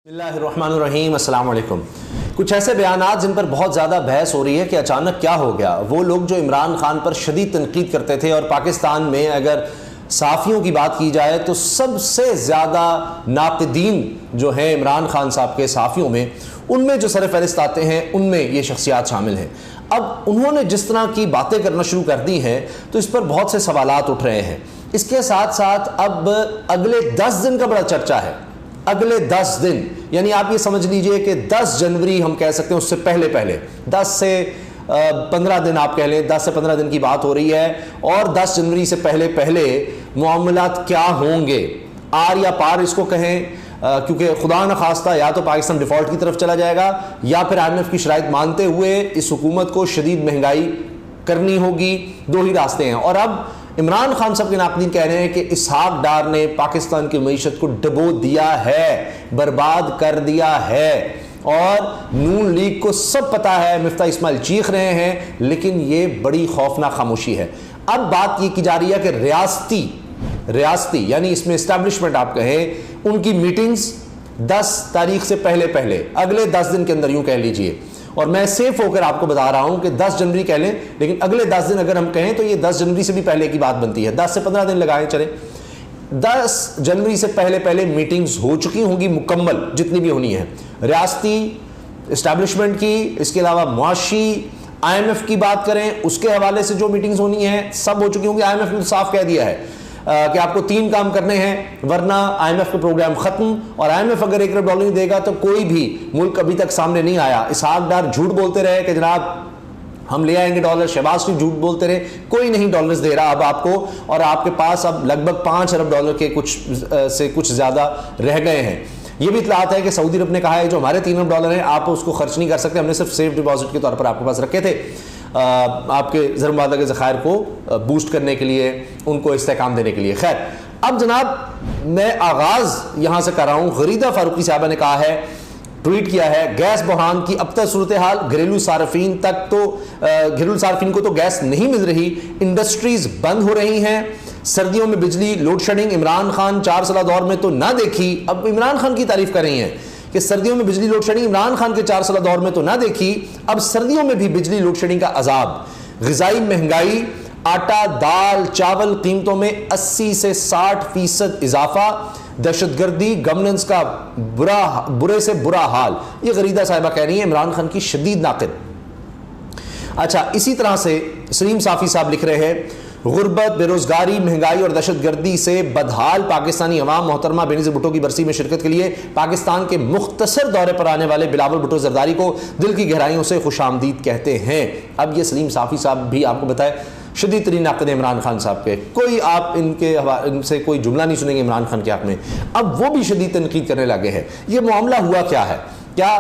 बिस्मिल्लाहिर्रहमानिर्रहीम, अस्सलाम वालेकुम। कुछ ऐसे बयानात जिन पर बहुत ज़्यादा बहस हो रही है कि अचानक क्या हो गया। वो लोग जो इमरान खान पर शदीद तनकीद करते थे, और पाकिस्तान में अगर सहाफ़ियों की बात की जाए तो सबसे ज़्यादा नाक़दीन जो है इमरान खान साहब के सहाफ़ियों में, उनमें जो सर फहरिस्त आते हैं उनमें ये शख्सियात शामिल हैं। अब उन्होंने जिस तरह की बातें करना शुरू कर दी हैं तो इस पर बहुत से सवालात उठ रहे हैं। इसके साथ साथ अब अगले 10 दिन का बड़ा चर्चा है। अगले 10 दिन यानी आप ये समझ लीजिए कि 10 जनवरी हम कह सकते हैं, उससे पहले 10 से 15 दिन आप कह लें, 10 से 15 दिन की बात हो रही है। और 10 जनवरी से पहले मामलात क्या होंगे, आर या पार इसको कहें, क्योंकि खुदा न खास्ता या तो पाकिस्तान डिफॉल्ट की तरफ चला जाएगा या फिर IMF की शराइत मानते हुए इस हुकूमत को शदीद महंगाई करनी होगी। दो ही रास्ते हैं। और अब इमरान खान साहब के नाक़दीन कह रहे हैं कि इसहाक डार ने पाकिस्तान की मईशत को डबो दिया है, बर्बाद कर दिया है। और नून लीग को सब पता है, मिफ्ता इस्माइल चीख रहे हैं, लेकिन ये बड़ी खौफनाक खामोशी है। अब बात ये की जा रही है कि रियासती यानी इसमें इस्टेब्लिशमेंट आप कहें, उनकी मीटिंग्स 10 तारीख से पहले अगले 10 दिन के अंदर यूं कह लीजिए। और मैं सेफ होकर आपको बता रहा हूं कि 10 जनवरी कह लें, लेकिन अगले 10 दिन अगर हम कहें तो ये 10 जनवरी से भी पहले की बात बनती है। 10 से 15 दिन लगाए चले। 10 जनवरी से पहले मीटिंग्स हो चुकी होंगी मुकम्मल, जितनी भी होनी है, रियासती इस्टेब्लिशमेंट की, इसके अलावा मुआशी IMF की बात करें उसके हवाले से जो मीटिंग्स होनी है सब हो चुकी होंगी। IMF ने तो साफ कह दिया है कि आपको 3 काम करने हैं, वरना IMF का प्रोग्राम खत्म। और IMF अगर $1 अरब नहीं देगा तो कोई भी मुल्क अभी तक सामने नहीं आया। इसहाक डार झूठ बोलते रहे कि जनाब हम ले आएंगे डॉलर, शहबाज शरीफ झूठ बोलते रहे, कोई नहीं डॉलर्स दे रहा अब आपको। और आपके पास अब लगभग $5 अरब के कुछ ज्यादा रह गए हैं। यह भी इतलात है कि सऊदी अरब ने कहा है जो हमारे $3 अरब हैं आप उसको खर्च नहीं कर सकते, हमने सिर्फ सेफ डिपॉजिट के तौर पर आपके पास रखे थे, आपके ज़र-मुबादला के ज़खायर को बूस्ट करने के लिए, उनको इस्तेहकाम देने के लिए। खैर, अब जनाब मैं आगाज़ यहाँ से कर रहा हूँ। गरीदा फारूकी साहबा ने कहा है, ट्वीट किया है, गैस बहरान की अब तक सूरत हाल, घरेलू सार्फिन को तो गैस नहीं मिल रही, इंडस्ट्रीज बंद हो रही हैं, सर्दियों में बिजली लोड शेडिंग इमरान खान 4 साल दौर में तो ना देखी। अब इमरान खान की तारीफ कर रही हैं कि सर्दियों में बिजली लोड शेडिंग इमरान खान के 4 साल दौर में तो ना देखी, अब सर्दियों में भी बिजली लोड शेडिंग का अजाब, गिज़ाई महंगाई, आटा दाल चावल कीमतों में 80 से 60% इजाफा, दहशतगर्दी, गवर्नेंस का बुरे से बुरा हाल। ये गरीदा साहिबा कह रही है, इमरान खान की शदीद नाक़िद। अच्छा, इसी तरह से सलीम साफ़ी साहब लिख रहे हैं, गुर्बत, बेरोजगारी, महंगाई और दहशतगर्दी से बदहाल पाकिस्तानी अवाम मोहतरमा बेनज़ीर भुट्टो की बरसी में शिरकत के लिए पाकिस्तान के मुख्तसर दौरे पर आने वाले बिलावल भुट्टो जरदारी को दिल की गहराइयों से खुशामदीद कहते हैं। अब ये सलीम साफ़ी साहब भी आपको बताए शदीद तरीन नाक़िद इमरान खान साहब के, कोई आप इनसे कोई जुमला नहीं सुनेंगे इमरान खान के हक़ में। अब वो भी शदीद तनकीद करने लगे हैं। ये मामला हुआ क्या है? क्या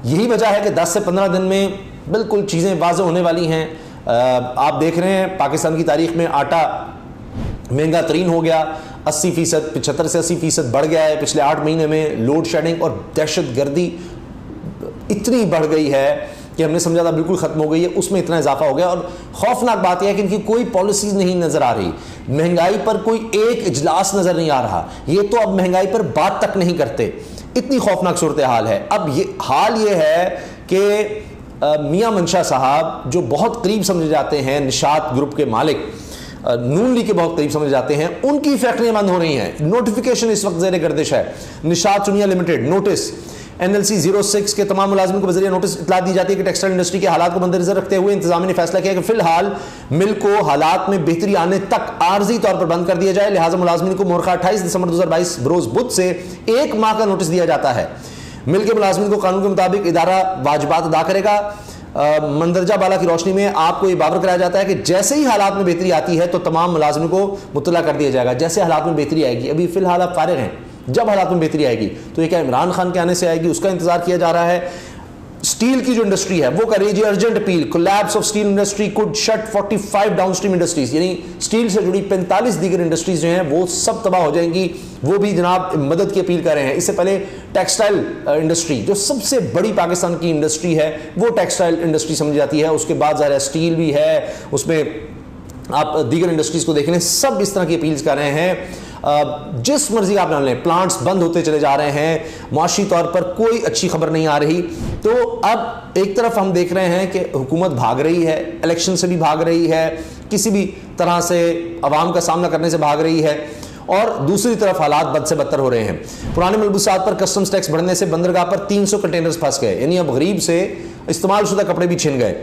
यही वजह है कि 10 से 15 दिन में बिल्कुल चीज़ें वाज़ेह होने वाली हैं? आप देख रहे हैं पाकिस्तान की तारीख में आटा महंगा तरीन हो गया, 80%, 75 से 80% बढ़ गया है पिछले 8 महीने में। लोड शेडिंग और दहशतगर्दी इतनी बढ़ गई है कि हमने समझा था बिल्कुल ख़त्म हो गई है, उसमें इतना इजाफा हो गया। और खौफनाक बात यह है कि इनकी कोई पॉलिसीज नहीं नज़र आ रही, महंगाई पर कोई एक इजलास नज़र नहीं आ रहा, ये तो अब महंगाई पर बात तक नहीं करते। इतनी खौफनाक सूरत हाल है। अब ये हाल ये है कि मियां मंशा साहब जो बहुत करीब समझे जाते हैं, निशात ग्रुप के मालिक, नून लीग के बहुत करीब समझे जाते हैं, उनकी फैक्ट्रियां बंद हो रही हैं। नोटिफिकेशन इस वक्त ज़ेर गर्दिश है। निशात चुनिया लिमिटेड नोटिस, NLC 06 के तमाम मुलाजिमों को बजरिया नोटिस इतला दी जाती है कि टेक्सटाइल इंडस्ट्री के हालात को मद्देनजर रखते हुए इंतजामिया ने फैसला किया कि फिलहाल मिल को हालात में बेहतरी आने तक आर्जी तौर पर बंद कर दिया जाए। लिहाजा मुलाजिमीन को मोरखा 28 दिसंबर 2022 बरोज बुध से 1 माह का नोटिस दिया जाता है। मिल के मुलाजिमीन को कानून के मुताबिक इदारा वाजिबात अदा करेगा। मंदरजा बाला की रोशनी में आपको ये बावर कराया जाता है कि जैसे ही हालात में बेहतरी आती है तो तमाम मुलाजिमों को मुत्तला कर दिया जाएगा। जैसे हालात में बेहतरी आएगी, अभी फिलहाल आप फारिग हैं, जब हालात में बेहतरी आएगी तो ये क्या इमरान खान के आने से आएगी, उसका इंतजार किया जा रहा है। स्टील की जो इंडस्ट्री है वो कर रही है urgent appeal, collapse of steel industry could shut 45 downstream industries, यानी स्टील से जुड़ी 45 दीगर इंडस्ट्रीज जो हैं वो सब तबाह हो जाएंगी। वो भी जनाब मदद की अपील कर रहे हैं। इससे पहले टेक्सटाइल इंडस्ट्री जो सबसे बड़ी पाकिस्तान की इंडस्ट्री है वो टेक्सटाइल इंडस्ट्री समझी जाती है, उसके बाद ज़ाहिर स्टील भी है, उसमें आप दीगर इंडस्ट्रीज को देख लें, सब इस तरह की अपील्स कर रहे हैं। जिस मर्जी आप मान लें, प्लांट्स बंद होते चले जा रहे हैं, मुआशी तौर पर कोई अच्छी खबर नहीं आ रही। तो अब एक तरफ हम देख रहे हैं कि हुकूमत भाग रही है, इलेक्शन से भी भाग रही है, किसी भी तरह से अवाम का सामना करने से भाग रही है, और दूसरी तरफ हालात बद से बदतर हो रहे हैं। पुराने मलबूसात पर कस्टम्स टैक्स बढ़ने से बंदरगाह पर 300 कंटेनर्स फंस गए, यानी अब गरीब से इस्तेमाल शुदा कपड़े भी छिन गए।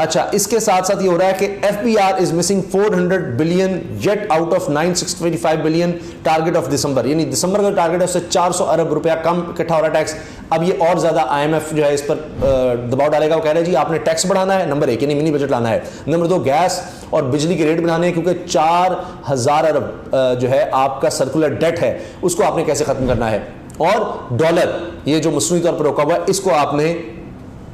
अच्छा, इसके साथ साथ ये हो रहा है कि FBR is missing 400 billion yet out of 965 billion target of December, यानी दिसंबर का टारगेट है उससे 400 अरब रुपया कम इकट्ठा हो रहा है टैक्स। अब ये और ज्यादा IMF जो है इस पर दबाव डालेगा। वो कह रहे हैं जी आपने टैक्स बढ़ाना है, नंबर 1, यानी मिनी बजट लाना है, नंबर 2 गैस और बिजली के रेट बढ़ाने हैं, क्योंकि 4000 अरब जो है आपका सर्कुलर डेट है उसको आपने कैसे खत्म करना है, और डॉलर ये जो मसनूई तौर पर रोका हुआ है इसको आपने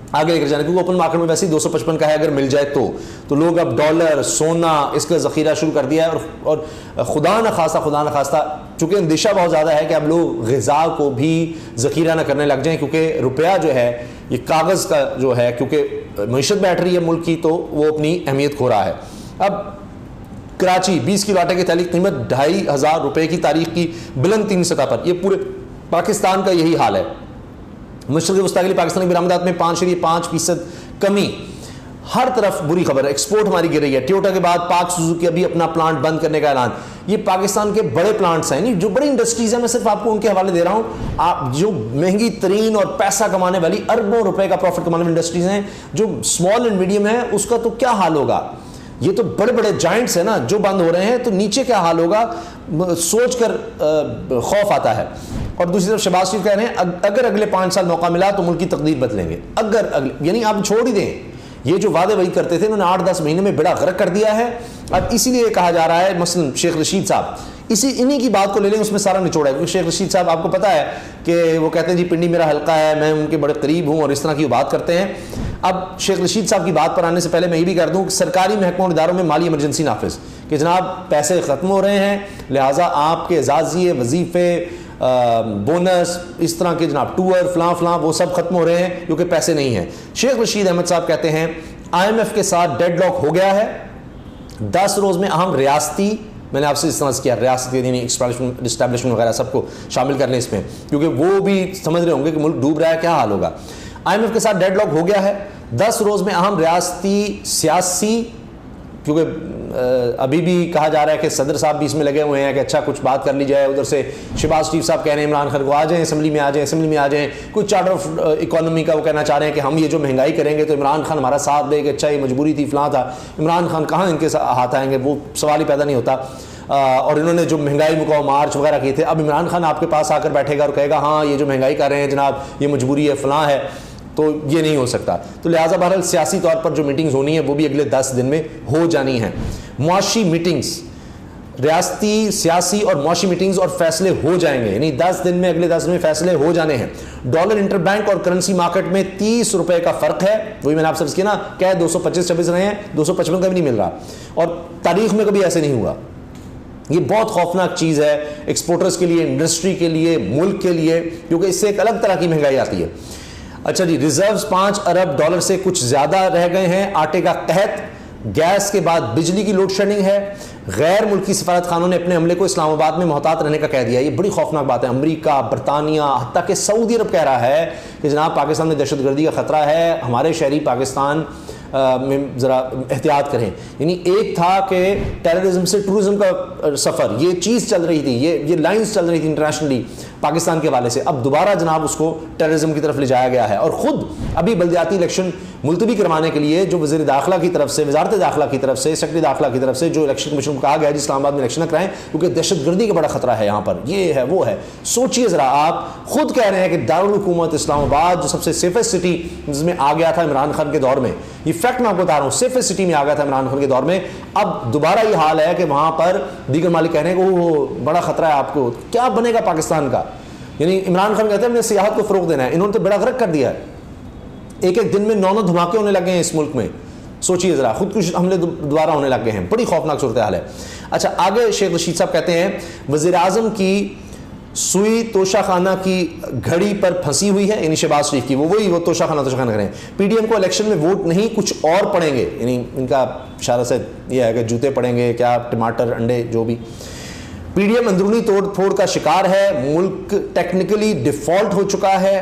आगे लेकर जाना, क्योंकि ओपन मार्केट में वैसे ही 255 का है, अगर मिल जाए तो लोग अब डॉलर सोना इसका जखीरा शुरू कर दिया है। और खुदा न खास्ता चूंकि अंदेशा बहुत ज़्यादा है कि अब लोग ग़िज़ा को भी ज़खीरा न करने लग जाएं, क्योंकि रुपया जो है ये कागज़ का जो है, क्योंकि मईशत बैठ रही है मुल्क की, तो वो अपनी अहमियत खो रहा है। अब कराची 20 किलो आटे की थैली कीमत 2500 रुपये की तारीख की बुलंद तीन सतह पर, यह पूरे पाकिस्तान का यही हाल है। मशरक़ी वस्ता के लिए पाकिस्तानी बरामदात में 5.5% कमी, हर तरफ बुरी खबर है। एक्सपोर्ट हमारी गिर रही है। टोयोटा के बाद पाक सुजुकी अभी अपना प्लांट बंद करने का ऐलान। ये पाकिस्तान के बड़े प्लांट्स हैं, नहीं जो बड़ी इंडस्ट्रीज हैं, मैं सिर्फ आपको उनके हवाले दे रहा हूं। आप जो महंगी तरीन और पैसा कमाने वाली अरबों रुपए का प्रॉफिट कमाने वाली इंडस्ट्रीज हैं, जो स्मॉल एंड मीडियम है उसका तो क्या हाल होगा। ये तो बड़े बड़े जाइंट्स हैं ना जो बंद हो रहे हैं, तो नीचे क्या हाल होगा सोचकर खौफ आता है। और दूसरी तरफ शहबाज शरीफ कह रहे हैं अगर अगले 5 साल मौका मिला तो मुल्क की तकदीर बदलेंगे। अगर अगले यानी आप छोड़ ही दें, ये जो वादे वही करते थे उन्होंने 8-10 महीने में बेड़ा गर्क कर दिया है। अब इसीलिए कहा जा रहा है, मसलन शेख रशीद साहब इन्हीं की बात को ले लें, उसमें सारा निचोड़ा है। क्योंकि शेख रशीद साहब आपको पता है कि वो कहते हैं जी पिंडी मेरा हल्का है, मैं उनके बड़े करीब हूँ, और इस तरह की बात करते हैं। अब शेख रशीद साहब की बात पर आने से पहले मैं ये भी कर दूं कि सरकारी महकमों और इदारों में माली इमरजेंसी नाफिज कि जनाब पैसे ख़त्म हो रहे हैं, लिहाजा आपके एजाज़िए वजीफ़े बोनस इस तरह के जनाब टूर फलां वो सब खत्म हो रहे हैं क्योंकि पैसे नहीं हैं। शेख रशीद अहमद साहब कहते हैं IMF के साथ डेडलॉक हो गया है। 10 रोज़ में अहम रियासती, मैंने आपसे इस तरह से किया रियासती यानी इस्टेब्लिशमेंट वगैरह सबको शामिल कर लें इसमें, क्योंकि वो भी समझ रहे होंगे कि मुल्क डूब रहा है, क्या हाल होगा। IMF के साथ डेडलॉक हो गया है। 10 रोज़ में अहम रियासती सियासी, क्योंकि अभी भी कहा जा रहा है कि सदर साहब भी इसमें लगे हुए हैं कि अच्छा कुछ बात कर ली जाए। उधर से शहबाज शरीफ साहब कह रहे हैं इमरान खान को आ जाएं असेंबली में, आ जाएं। कुछ चार्टर ऑफ इकोनॉमी का वो कहना चाह रहे हैं कि हम ये जो महंगाई करेंगे तो इमरान खान हमारा साथ देगा, अच्छा ये मजबूरी थी फलां था। इमरान खान कहाँ इनके हाथ आएंगे, वो सवाल ही पैदा नहीं होता। और इन्होंने जो महंगाई मुकाओ मार्च वगैरह किए थे, अब इमरान खान आपके पास आकर बैठेगा और कहेगा हाँ ये जो महंगाई कर रहे हैं जनाब ये मजबूरी है फलां है, तो ये नहीं हो सकता। तो लिहाजा बहरहाल सियासी तौर पर जो मीटिंग्स होनी है वो भी अगले 10 दिन में हो जानी है। मुआशी मीटिंग्स, रियासती सियासी और मुआशी मीटिंग्स और फैसले हो जाएंगे, यानी 10 दिन में, अगले 10 दिन में फैसले हो जाने हैं। डॉलर इंटरबैंक और करेंसी मार्केट में 30 रुपए का फर्क है। वही मैंने आपसे किया ना, क्या 225-26 रहे हैं, 255 का भी नहीं मिल रहा, और तारीख में कभी ऐसे नहीं हुआ। ये बहुत खौफनाक चीज़ है एक्सपोर्टर्स के लिए, इंडस्ट्री के लिए, मुल्क के लिए, क्योंकि इससे एक अलग तरह की महंगाई आती है। अच्छा जी, रिजर्व्स 5 अरब डॉलर से कुछ ज़्यादा रह गए हैं। आटे का कहत, गैस के बाद बिजली की लोड शेडिंग है। गैर मुल्की सफारत खानों ने अपने अमले को इस्लामाबाद में मोहतात रहने का कह दिया। ये बड़ी खौफनाक बात है। अमेरिका, बरतानिया, हत्ता कि सऊदी अरब कह रहा है कि जनाब पाकिस्तान में दहशतगर्दी का खतरा है, हमारे शहरी पाकिस्तान में ज़रा एहतियात करें। यानी एक था कि टेररिज्म से टूरिज्म का सफ़र, ये चीज़ चल रही थी, ये लाइंस चल रही थी इंटरनेशनली पाकिस्तान के हवाले से, अब दोबारा जनाब उसको टेररिज्म की तरफ ले जाया गया है। और ख़ुद अभी बल्दियाती इलेक्शन मुलतवी करवाने के लिए जो वज़ीर दाखिला की तरफ से, वजारत दाखिला की तरफ से, सेक्रेटरी दाखिला की तरफ से जो इलेक्शन कमीशन को कहा गया है इस्लामाबाद में इलेक्शन कराएं क्योंकि दहशतगर्दी का बड़ा खतरा है यहाँ पर, ये है वो है। सोचिए ज़रा, आप खुद कह रहे हैं कि दारुल हुकूमत इस्लामाबाद जो सबसे सेफेस्ट सिटी जिसमें आ गया था इमरान खान के दौर में, ये फैक्ट मैं आपको बता रहा हूँ, सेफेस्ट सिटी में आ गया था इमरान खान के दौर में, अब दोबारा ये हाल है कि वहाँ पर दीगर मालिक कह रहे हैं कि वो बड़ा खतरा है आपको, क्या बनेगा पाकिस्तान का। यानी इमरान खान कहते हैं हमने सियाहत को फ़रोग देना है, इन्होंने तो बड़ा गर्क कर दिया है। एक दिन में 9 धमाके होने लगे हैं इस मुल्क में, सोचिए ज़रा, खुदकुश हमले दोबारा होने लगे हैं, बड़ी खौफनाक सूरत हाल है। अच्छा, आगे शेख रशीद साहब कहते हैं वज़ीर आज़म की सुई तोशाखाना की घड़ी पर फंसी हुई है, यानी शहबाज शरीफ की, वो तोशाखाना करें। PDM को इलेक्शन में वोट नहीं कुछ और पड़ेंगे, यानी इनका इशारा से यह है कि जूते पड़ेंगे, क्या टमाटर अंडे जो भी। पीडीएम अंदरूनी तोड़ फोड़ का शिकार है, मुल्क टेक्निकली डिफॉल्ट हो चुका है,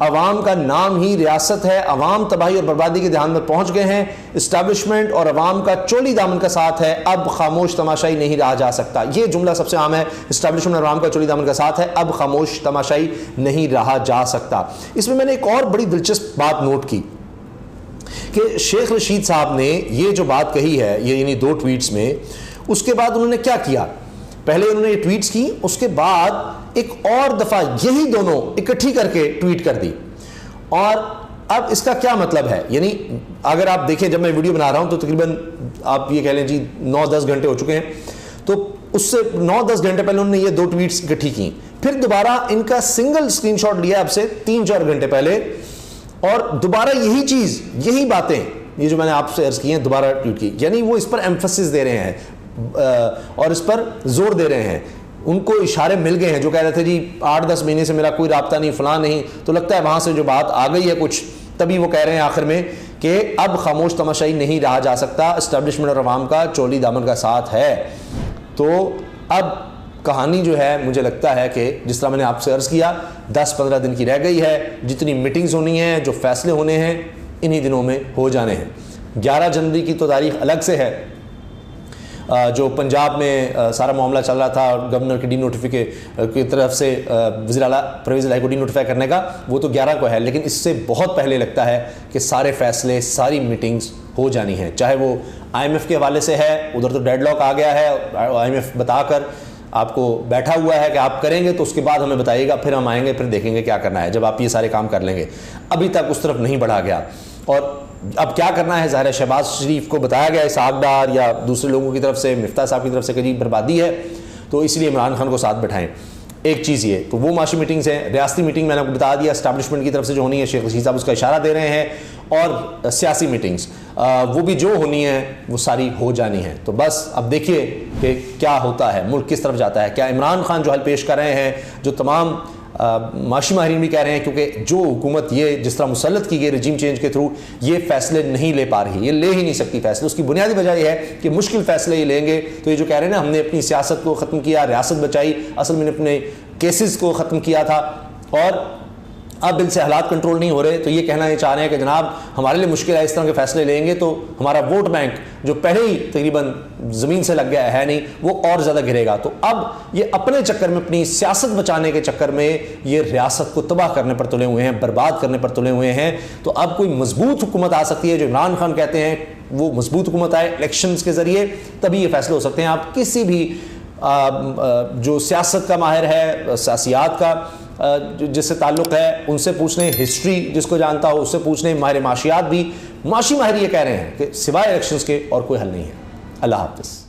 अवाम का नाम ही रियासत है, अवाम तबाही और बर्बादी के ध्यान में पहुंच गए हैं, इस्टेब्लिशमेंट और अवाम का चोली दामन का साथ है, अब खामोश तमाशाई नहीं रहा जा सकता। यह जुमला सबसे आम है, इस्टेब्लिशमेंट और अवाम का चोली दामन का साथ है, अब खामोश तमाशाई नहीं रहा जा सकता। इसमें मैंने एक और बड़ी दिलचस्प बात नोट की कि शेख रशीद साहब ने ये जो बात कही है, ये यानी 2 ट्वीट्स में, उसके बाद उन्होंने क्या किया, पहले उन्होंने ये ट्वीट्स की, उसके बाद एक और दफा यही दोनों इकट्ठी करके ट्वीट कर दी। और अब इसका क्या मतलब है, यानी अगर आप देखें, जब मैं वीडियो बना रहा हूं तो तकरीबन आप ये कह लें जी 9-10 घंटे हो चुके हैं, तो उससे 9-10 घंटे पहले उन्होंने ये 2 ट्वीट्स इकट्ठी की, फिर दोबारा इनका सिंगल स्क्रीनशॉट लिया अब से 3-4 घंटे पहले, और दोबारा यही चीज, यही बातें, ये जो मैंने आपसे अर्ज की हैं, दोबारा ट्वीट की। यानी वो इस पर एम्फेसिस दे रहे हैं और इस पर जोर दे रहे हैं। उनको इशारे मिल गए हैं, जो कह रहे थे जी 8-10 महीने से मेरा कोई राब्ता नहीं, फलां नहीं, तो लगता है वहां से जो बात आ गई है कुछ, तभी वो कह रहे हैं आखिर में कि अब खामोश तमाशाई नहीं रहा जा सकता, एस्टेब्लिशमेंट और अवाम का चोली दामन का साथ है। तो अब कहानी जो है, मुझे लगता है कि जिस तरह मैंने आपसे अर्ज किया, 10-15 दिन की रह गई है, जितनी मीटिंग्स होनी है, जो फैसले होने हैं, इन्हीं दिनों में हो जाने हैं। 11 जनवरी की तो तारीख अलग से है, जो पंजाब में सारा मामला चल रहा था गवर्नर की की तरफ से वज़ीर आला परवेज़ इलाही को डीनोटिफाई करने का, वो तो 11 को है, लेकिन इससे बहुत पहले लगता है कि सारे फैसले, सारी मीटिंग्स हो जानी हैं। चाहे वो IMF के हवाले से है, उधर तो डेडलॉक आ गया है, IMF बताकर आपको बैठा हुआ है कि आप करेंगे तो उसके बाद हमें बताइएगा, फिर हम आएंगे, फिर देखेंगे क्या करना है, जब आप ये सारे काम कर लेंगे। अभी तक उस तरफ नहीं बढ़ा गया, और अब क्या करना है, ज़ाहिर है शहबाज शरीफ को बताया गया, इसहाक डार या दूसरे लोगों की तरफ से, मिफ्ता साहब की तरफ से, करीब बर्बादी है, तो इसलिए इमरान खान को साथ बैठाएं। एक चीज़ ये तो वो माशी मीटिंग्स हैं। रियासती मीटिंग मैंने आपको बता दिया, एस्टैब्लिशमेंट की तरफ से जो होनी है, शेख रशीद साहब उसका इशारा दे रहे हैं, और सियासी मीटिंग्स वो भी जो होनी है वो सारी हो जानी है। तो बस अब देखिए कि क्या होता है, मुल्क किस तरफ जाता है। क्या इमरान खान जो हल पेश कर रहे हैं, जो तमाम माशी माहिरीन भी कह रहे हैं, क्योंकि जो हुकूमत ये जिस तरह मुसल्लत की गई रजीम चेंज के थ्रू, ये फैसले नहीं ले पा रही, ये ले ही नहीं सकती फैसले। उसकी बुनियादी वजह यह है कि मुश्किल फैसले ये लेंगे तो ये जो कह रहे हैं ना, हमने अपनी सियासत को ख़त्म किया, रियासत बचाई, असल में अपने केसेस को ख़त्म किया था, और अब इनसे हालात कंट्रोल नहीं हो रहे, तो ये कहना ये चाह रहे हैं कि जनाब हमारे लिए मुश्किल है, इस तरह के फैसले लेंगे तो हमारा वोट बैंक जो पहले ही तकरीबन ज़मीन से लग गया है नहीं, वो और ज़्यादा गिरेगा। तो अब ये अपने चक्कर में, अपनी सियासत बचाने के चक्कर में, ये रियासत को तबाह करने पर तुले हुए हैं, बर्बाद करने पर तुले हुए हैं। तो अब कोई मजबूत हुकूमत आ सकती है, जो इमरान खान कहते हैं वो मजबूत हुकूमत आए इलेक्शंस के ज़रिए, तभी ये फैसले हो सकते हैं। आप किसी भी जो सियासत का माहिर है, सियासियात का जिससे ताल्लुक़ है, उनसे पूछ लें, हिस्ट्री जिसको जानता हो उससे पूछ लें, माहिर माशियात भी, माशी माहिर ये कह रहे हैं कि सिवाय इलेक्शंस के और कोई हल नहीं है। अल्लाह हाफ़िज़।